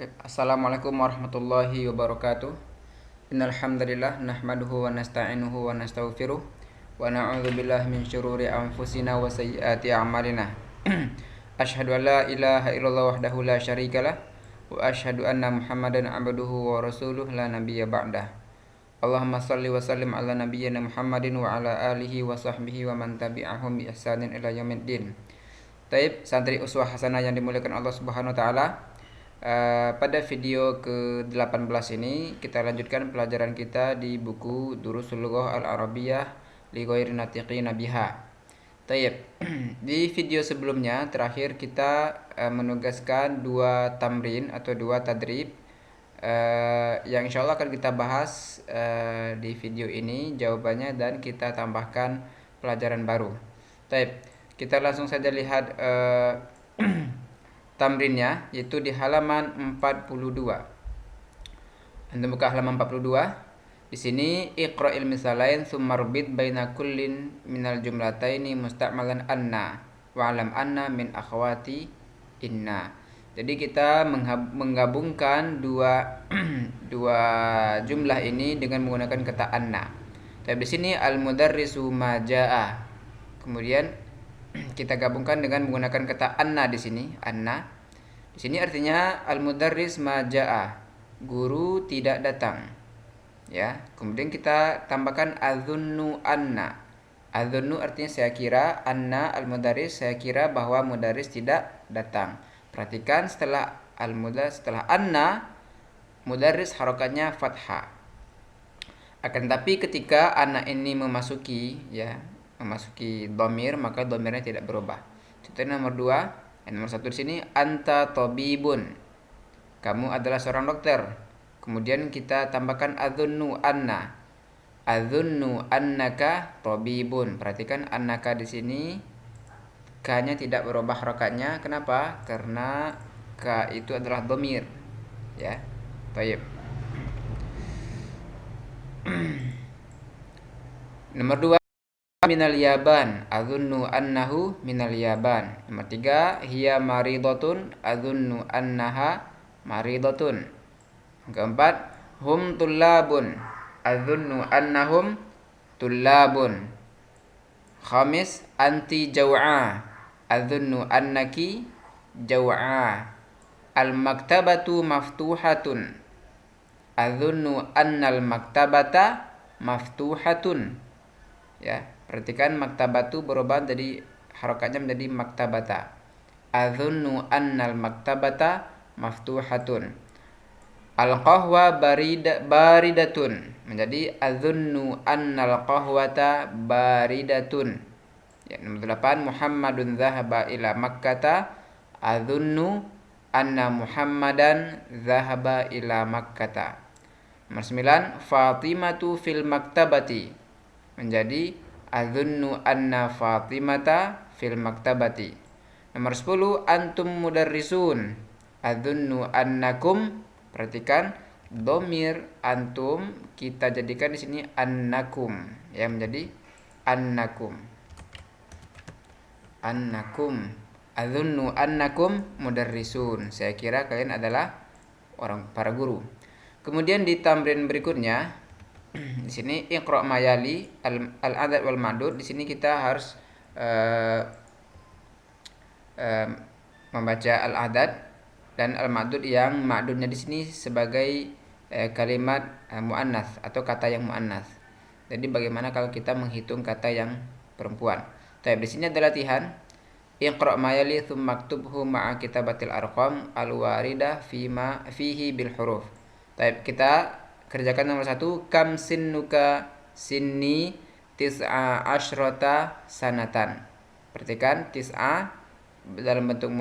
Assalamualaikum warahmatullahi wabarakatuh. Innal hamdalillah nahmaduhu wa nasta'inuhu wa nastaghfiruh wa na'udzu billahi min syururi anfusina wa sayyiati a'malina. Asyhadu an la ilaha illallah wahdahu la syarikalah wa asyhadu anna Muhammadan 'abduhu wa rasuluh la nabiyya ba'dah. Allahumma shalli wa sallim ala nabiyyina Muhammadin wa ala alihi wa sahbihi wa man tabi'ahum bi ihsanin ila yaumiddin. Taib, santri uswah hasanah yang dimuliakan Allah Subhanahu wa taala. Pada video ke-18 ini kita lanjutkan pelajaran kita di buku Durusul Lughah Al-Arabiyyah li ghairi natiqina biha. Taib. Di video sebelumnya terakhir kita menugaskan dua tamrin atau dua tadrib yang insyaallah akan kita bahas di video ini jawabannya dan kita tambahkan pelajaran baru. Taib. Kita langsung saja lihat tamrinnya, yaitu di halaman 42. Anda buka halaman 42. Di sini iqra'il misalain tsumma rubit baina kullin minal jumlataini musta'malan anna wa alam anna min akhawati inna. Jadi kita menggabungkan dua jumlah ini dengan menggunakan kata anna. Tapi di sini al-mudarrisu ma jaa. Kemudian kita gabungkan dengan menggunakan kata anna di sini, anna. Di sini artinya al-mudarris ma jaa, guru tidak datang. Ya, kemudian kita tambahkan adzunnu anna. Adzunnu artinya saya kira, anna al-mudarris saya kira bahwa mudarris tidak datang. Perhatikan setelah al-mudarris, setelah anna, mudarris harokatnya fathah. Akan tapi ketika anna ini memasuki dhamir, maka dhamirnya tidak berubah. Contoh nomor 2, nomor 1 di sini anta tabibun. Kamu adalah seorang dokter. Kemudian kita tambahkan adzunnu anna. Adzunnu annaka tabibun. Perhatikan annaka di sini ka-nya tidak berubah harakatnya. Kenapa? Karena ka itu adalah dhamir. Ya. Baik. Nomor 2, minal yaban, adzunnu annahu minal yaban. Nomor 3, hiya maridatun, adzunnu annaha maridatun. Keempat, hum tullabun, adzunnu annahum tullabun. Khamis, anti jaw'a, adzunnu annaki jaw'a. Al-maktabatu maftuhatun, adzunnu annal maktabata maftuhatun. Ya, perhatikan maktabatu berubah dari harokatnya menjadi maktabata. Adzunnu annal maktabata maftuhatun. Al-qahwa baridatun menjadi adzunnu annal qahwata baridatun. Ya, nomor 8, Muhammadun dzahaba ila Makkata, adzunnu anna Muhammadan dzahaba ila Makkata. Nomor 9, Fatimatu fil maktabati menjadi adzunnu anna Fatimata fil maktabati. Nomor 10, antum mudarrisun, adzunnu annakum. Perhatikan dhamir antum kita jadikan di sini annakum, ya, menjadi annakum. Annakum. Adzunnu annakum mudarrisun. Saya kira kalian adalah para guru. Kemudian di tamrin berikutnya di sini iqra' mayali al-adad wal ma'dud. Di sini kita harus membaca al-adad dan al-ma'dud yang ma'dudnya di sini sebagai kalimat muannats atau kata yang muannats. Jadi bagaimana kalau kita menghitung kata yang perempuan? Tapi di sini ada latihan. Iqra' mayali tsumma aktubhu ma'a kitabatil arqam al-waridah fihi bil huruf. Tapi kita kerjakan nomor 1, kam sinnuka sinni tis'a asyrata sanatan. Perhatikan tis'a dalam bentuk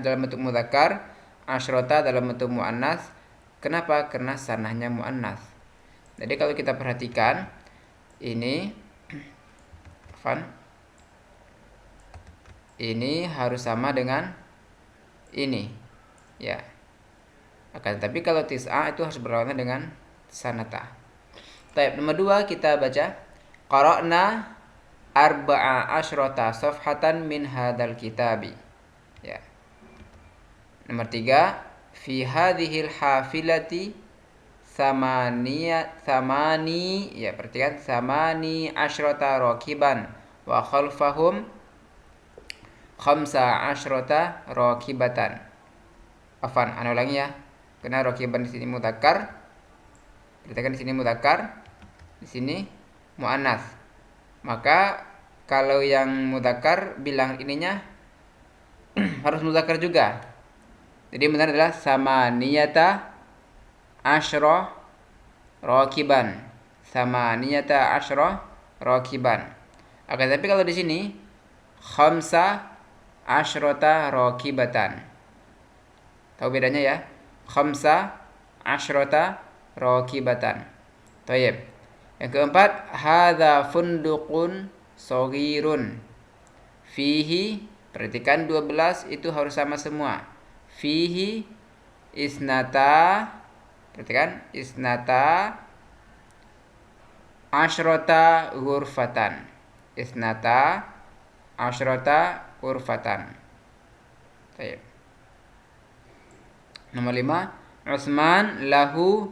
dalam bentuk mudzakkar, asyrata dalam bentuk muannats. Kenapa? Karena sanahnya muannats. Jadi kalau kita perhatikan ini harus sama dengan ini, ya. Akan tapi kalau tis'a itu harus berlawanan dengan sanata. Baik, nomor 2 kita baca qara'na arba'a asyrata safhatan min hadzal kitabi. Ya. Nomor 3, fi hadhil hafilati samani, ya perhatikan, samani asyrota rakiban wa khalfahum khamsa asyrota rakibatan. Afan, ana ulangi ya. Karena rakiban di sini mudzakkar. Perhatikan di sini mudzakkar, di sini muannats. Maka kalau yang mudzakkar bilang ininya harus mudzakkar juga. Jadi benar adalah samaniyata asyra rakiban. Samaniyata asyra rakiban. Oke, tapi kalau di sini khamsa asyrota rakibatan. Tahu bedanya ya? Khamsa asyrota rakibatan. Thayyib. Yang keempat, hadza funduqun shaghirun. Fihi, perhatikan 12 itu harus sama semua. Fihi isnata, perhatikan, isnata asyrota ghurfatan. Isnata asyrota ghurfatan. Baik. Nomor 5, Utsman lahu,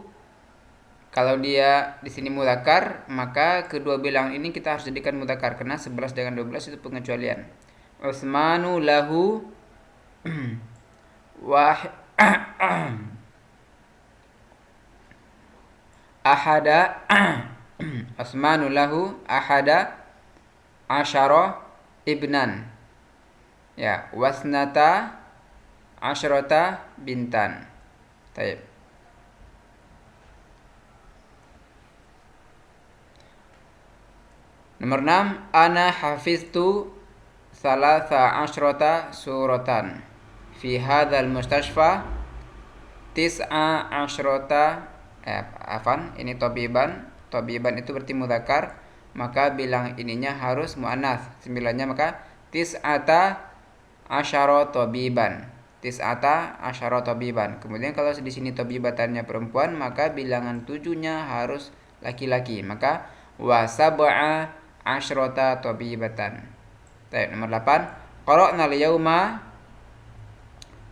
kalau dia di sini mudzakkar, maka kedua bilangan ini kita harus jadikan mudzakkar karena 11 dengan 12 itu pengecualian. Utsmanu lahu ahada Utsmanu lahu ahada asyara ibnan. Ya, wasnata asyrata bintan. Baik. Nomor 6, ana hafiztu salasa asyrata suratan. Fi hadzal mustashfa tis'a asyrata ini tabiban. Tabiban itu berarti mudzakkar, maka bilang ininya harus muannats. 9-nya maka tis'ata asyara tabiban. Tis'ata asyara tabiban. Kemudian kalau di sini tabibatannya perempuan, maka bilangan 7-nya harus laki-laki. Maka wa sab'a asyrata tabibatan. Baik, nomor 8. Qara'na al-yauma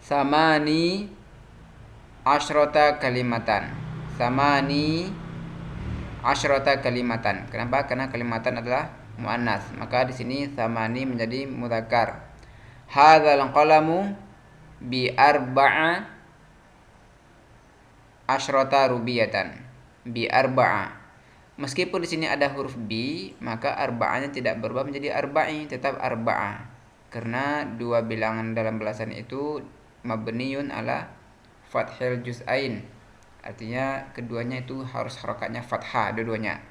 samani asyrata kalimatan. Samani asyrata kalimatan. Kenapa? Karena kalimatan adalah muannats. Maka di sini samani menjadi mudzakkar. Hadzal qalamu bi arba'a asyrata rubiyatan. Bi arba'a. Meskipun di sini ada huruf bi, maka arba'anya tidak berubah menjadi arba'i, tetap arba'a. Karena dua bilangan dalam belasan itu mabniun ala fathil juz'ain. Artinya keduanya itu harus harokatnya fathah dua-duanya.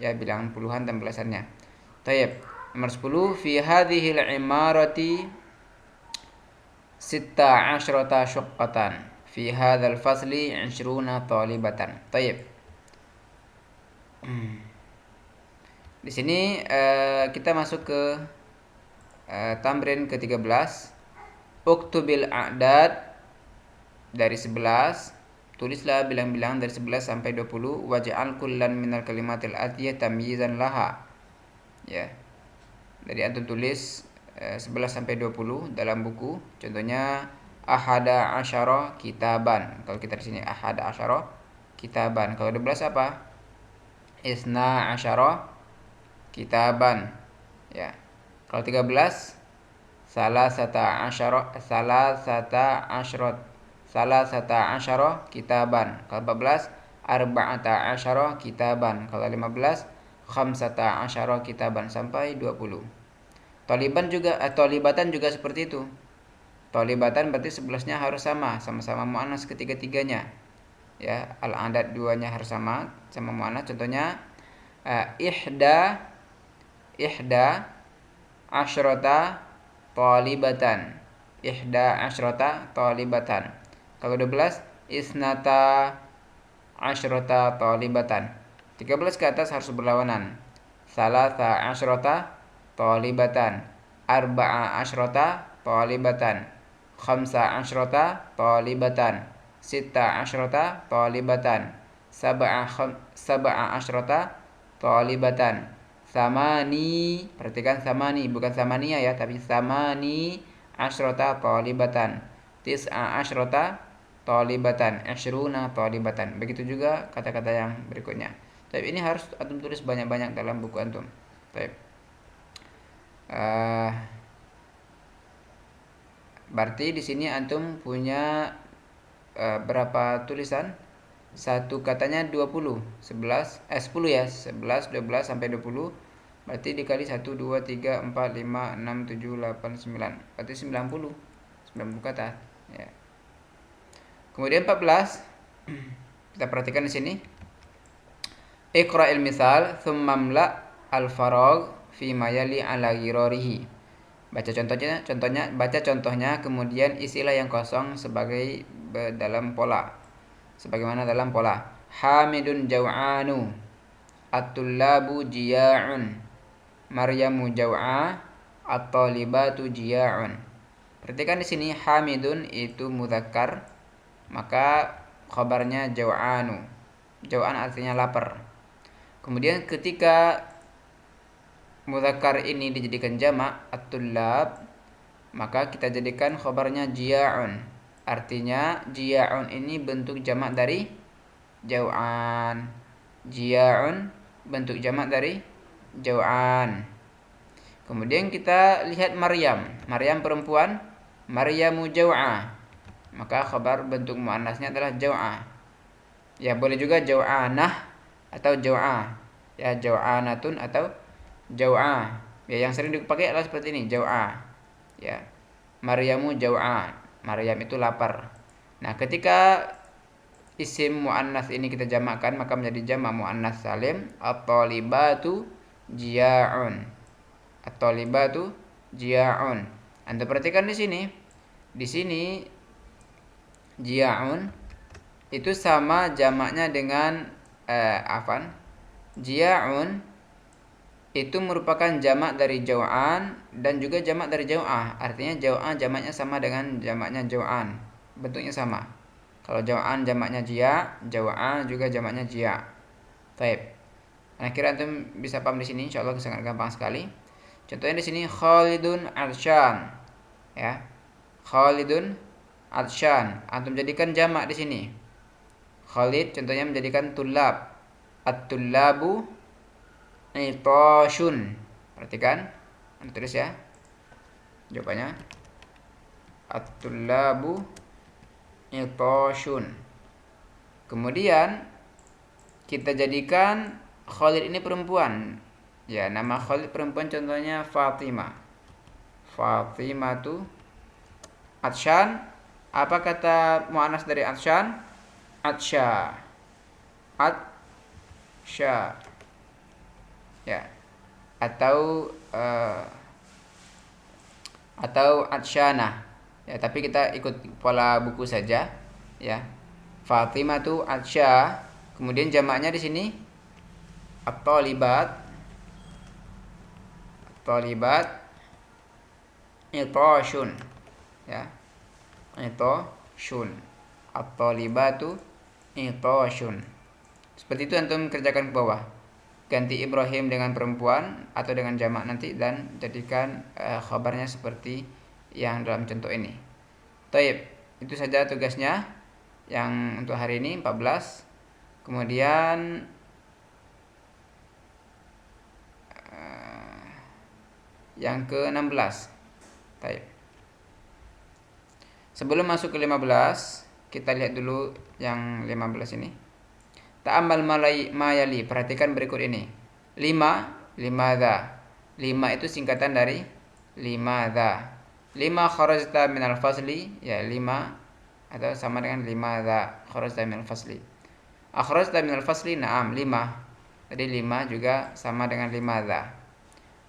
Ya, bilangan puluhan dan belasannya. Tayyib. Nomor 10, fi hadhil imarati sitta asyrata syuqqatan. Fi hadzal fasli 20 talibatan. Tayyib. Di sini kita masuk ke tamrin ke-13. Uktubil a'dad dari 11. Tulislah bilang-bilang dari 11 sampai 20. Waj'al kullan minal kalimatil atiyah tamyizan laha. Ya. Jadi antum tulis 11 sampai 20 dalam buku. Contohnya ahada asyara kitaban. Kalau kita di sini ahada asyara kitaban. Kalau 12 apa? Isna asyara kitaban. Ya. Kalau 13 salasata asyara kitaban. Kalau 14 arba'ata asyara kitaban. Kalau 15 khamsata asyara kitaban sampai 20. Talibatan juga seperti itu. Talibatan berarti 11-nya harus sama-sama muannats ketiga-tiganya. Ya, al-adad 2-nya harus sama muannats. Contohnya ihda asyrata talibatan. Ihda asyrata talibatan. Kalau 12 isnata asyrata talibatan. 13 ke atas harus berlawanan. Salasa asyrata talibatan. Arba'a asyrata talibatan. Khamsa asyrata talibatan. Sitta asyrata talibatan. Sab'a asyrata talibatan. Samani, perhatikan samani, bukan samania ya, tapi samani asyrata talibatan. Tis'a asyrata talibatan, ishruna talibatan. Begitu juga kata-kata yang berikutnya. Tapi ini harus antum tulis banyak-banyak dalam buku antum. Baik. Berarti di sini antum punya berapa tulisan? Satu katanya 20, 10 ya, 11, 12 sampai 20. Berarti dikali 1 2 3 4 5 6 7 8 9. Berarti 90 kata, ya. Kemudian 14 kita perhatikan di sini. Iqra'il misal thumma mla al-faragh fi ma yali ala ghirarihi. Baca contohnya kemudian isilah yang kosong sebagai dalam pola. Sebagaimana dalam pola. Hamidun jaw'anu. At-tullabu jiya'un. Maryamu jaw'a. At-talibatu jiya'un. Perhatikan di sini Hamidun itu mudzakkar, maka khabarnya jaw'anu. Jaw'an artinya lapar. Kemudian ketika mudzakkar ini dijadikan jamak at-tullab, maka kita jadikan khabarnya jiya'un. Artinya jiya'un ini bentuk jamak dari jaw'an. Jiya'un bentuk jamak dari jaw'an. Kemudian kita lihat Maryam. Maryam perempuan, Maryamu jaw'a. Maka khabar bentuk muannasnya adalah jaw'a. Ya, boleh juga jaw'anah atau jaw'a. Ya, jaw'anatun atau jaw'a. Ya, yang sering dipakai adalah seperti ini, jaw'a. Ya. Maryamu jaw'a. Maryam itu lapar. Nah, ketika isim muannas ini kita jamakkan maka menjadi jamak muannas salim. At-talibatu jiya'un. At-talibatu jiya'un. Anda perhatikan di sini. Di sini jiya'un itu sama jamaknya dengan jiya'un itu merupakan jamak dari jaw'an dan juga jamak dari jaw'ah. Artinya jaw'ah jamaknya sama dengan jamaknya jaw'an. Bentuknya sama. Kalau jaw'an jamaknya jiya', jaw'ah juga jamaknya jiya'. Baik. Nah, kira antum bisa paham di sini, insyaallah sangat gampang sekali. Contohnya di sini Khalidun Arshan. Ya. Khalidun Arshan. Antum jadikan jamak di sini. Khalid contohnya menjadikan tullab. At-tullabu itashun. Perhatikan. Anda tulis ya. Jawabannya at-tullabu itashun. Kemudian kita jadikan Khalid ini perempuan. Ya, nama Khalid perempuan contohnya Fatimah. Fatimatu Atshan. Apa kata muannas dari Atshan? Atsha. Atsha. Ya. Atau Atsyana. Ya, tapi kita ikut pola buku saja, ya. Fatimatu Atsha. Kemudian jamaknya di sini at-talibat. Talibat itashun. Ya. Itashun. At-talibatu itashun. Seperti itu antum kerjakan ke bawah. Ganti Ibrahim dengan perempuan atau dengan jamak nanti dan jadikan khabarnya seperti yang dalam contoh ini. Taib. Itu saja tugasnya yang untuk hari ini 14. Kemudian yang ke-16. Taib. Sebelum masuk ke 15, kita lihat dulu yang 15 ini. Ta'ammal mayali, perhatikan berikut ini. 5, limadha. 5 itu singkatan dari limadha. 5 kharajta minal fasli, ya 5 atau sama dengan limadha kharajta minal fasli. Akhrajta minal fasli, na'am 5. Jadi 5 juga sama dengan limadha.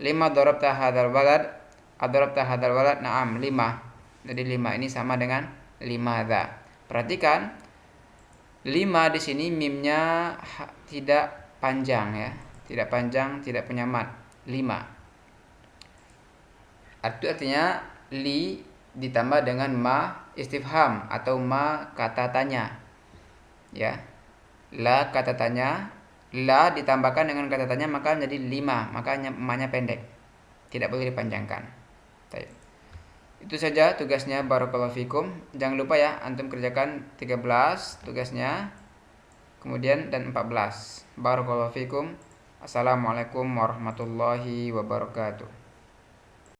5 darabta hadzal walad, adrabta hadzal walad, na'am 5. Jadi 5 ini sama dengan limadha. Perhatikan 5 di sini mimnya tidak panjang, ya. Tidak panjang, tidak punya mat. 5. Artinya li ditambah dengan ma istifham atau ma kata tanya. Ya. La kata tanya, la ditambahkan dengan kata tanya maka menjadi 5, makanya ma-nya pendek. Tidak boleh dipanjangkan. Baik. Itu saja tugasnya, barakallahu fikum. Jangan lupa ya, antum kerjakan 13 tugasnya, kemudian dan 14. Barakallahu fikum. Assalamualaikum warahmatullahi wabarakatuh.